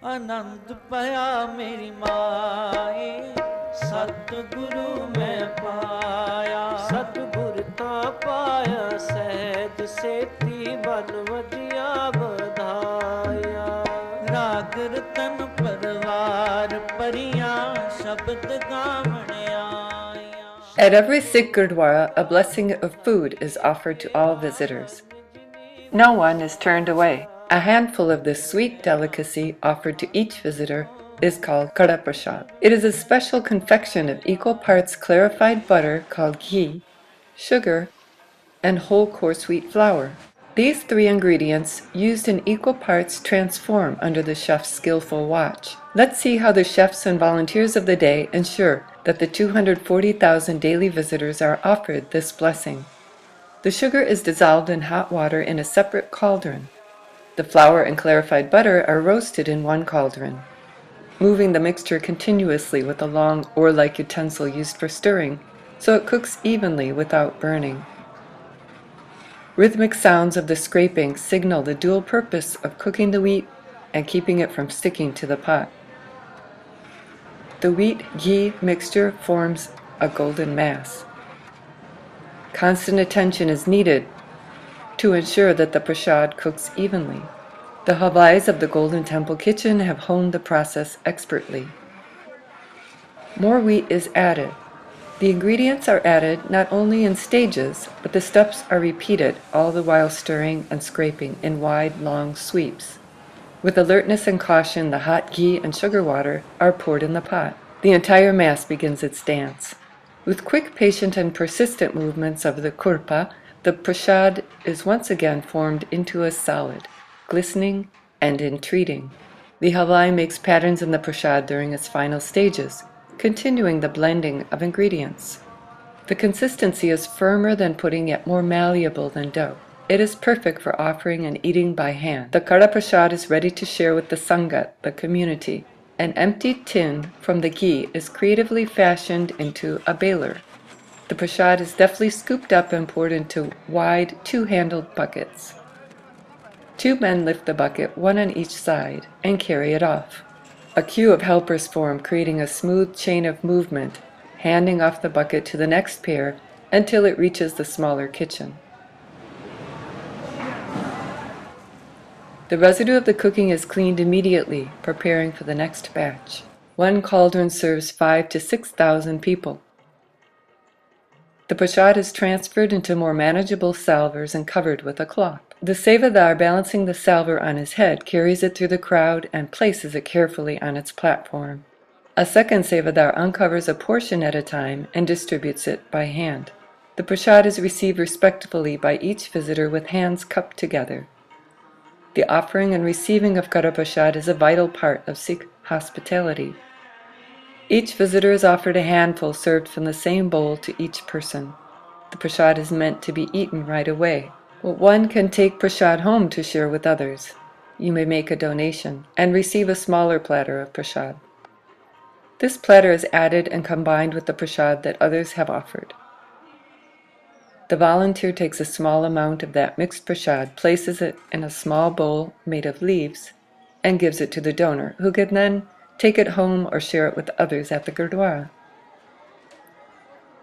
आनंद पाया मेरी माए, सतगुरु मैं पाया। सतगुर ता पाया सहज सेती, बन वजिया बधाया। राग रतन परवार परियां, शब्द गावण आया। At every Sikh Gurdwara, a blessing of food is offered to all visitors. No one is turned away. A handful of this sweet delicacy offered to each visitor is called Karhah Prashad. It is a special confection of equal parts clarified butter called ghee, sugar, and whole coarse wheat flour. These three ingredients, used in equal parts, transform under the chef's skillful watch. Let's see how the chefs and volunteers of the day ensure that the 240,000 daily visitors are offered this blessing. The sugar is dissolved in hot water in a separate cauldron. The flour and clarified butter are roasted in one cauldron, moving the mixture continuously with a long oar-like utensil used for stirring, so it cooks evenly without burning. Rhythmic sounds of the scraping signal the dual purpose of cooking the wheat and keeping it from sticking to the pot. The wheat-ghee mixture forms a golden mass. Constant attention is needed to ensure that the prashad cooks evenly. The halvais of the Golden Temple kitchen have honed the process expertly. More wheat is added. The ingredients are added not only in stages, but the steps are repeated, all the while stirring and scraping in wide, long sweeps. With alertness and caution, the hot ghee and sugar water are poured in the pot. The entire mass begins its dance. With quick, patient, and persistent movements of the kurpa, the prashad is once again formed into a solid, glistening and entreating. The halvai makes patterns in the prashad during its final stages, continuing the blending of ingredients. The consistency is firmer than pudding, yet more malleable than dough. It is perfect for offering and eating by hand. The Karhah Prashad is ready to share with the Sangat, the community. An empty tin from the ghee is creatively fashioned into a baler. The prashad is deftly scooped up and poured into wide, two-handled buckets. Two men lift the bucket, one on each side, and carry it off. A queue of helpers form, creating a smooth chain of movement, handing off the bucket to the next pair until it reaches the smaller kitchen. The residue of the cooking is cleaned immediately, preparing for the next batch. One cauldron serves 5,000 to 6,000 people. The prashad is transferred into more manageable salvers and covered with a cloth. The sevadar, balancing the salver on his head, carries it through the crowd and places it carefully on its platform. A second sevadar uncovers a portion at a time and distributes it by hand. The prashad is received respectfully by each visitor with hands cupped together. The offering and receiving of Karhah Prashad is a vital part of Sikh hospitality. Each visitor is offered a handful served from the same bowl to each person. The prashad is meant to be eaten right away. But one can take prashad home to share with others. You may make a donation and receive a smaller platter of prashad. This platter is added and combined with the prashad that others have offered. The volunteer takes a small amount of that mixed prashad, places it in a small bowl made of leaves, and gives it to the donor, who can then take it home or share it with others at the Gurdwara.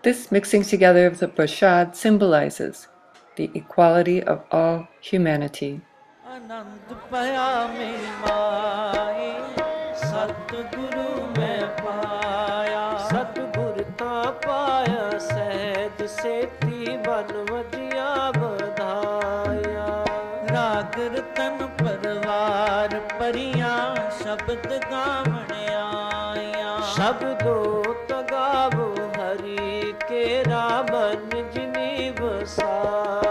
This mixing together of the prashad symbolizes the equality of all humanity. आनंद पाया मेरी माए, सतगुरु मैं पाया। सतगुर ता पाया सहज सेती, बन वजिया बधाया। राग रतन परवार परियां, शब्द गावण आया। शब्दो तगावो हरि केरा, बन जिनी बसाया।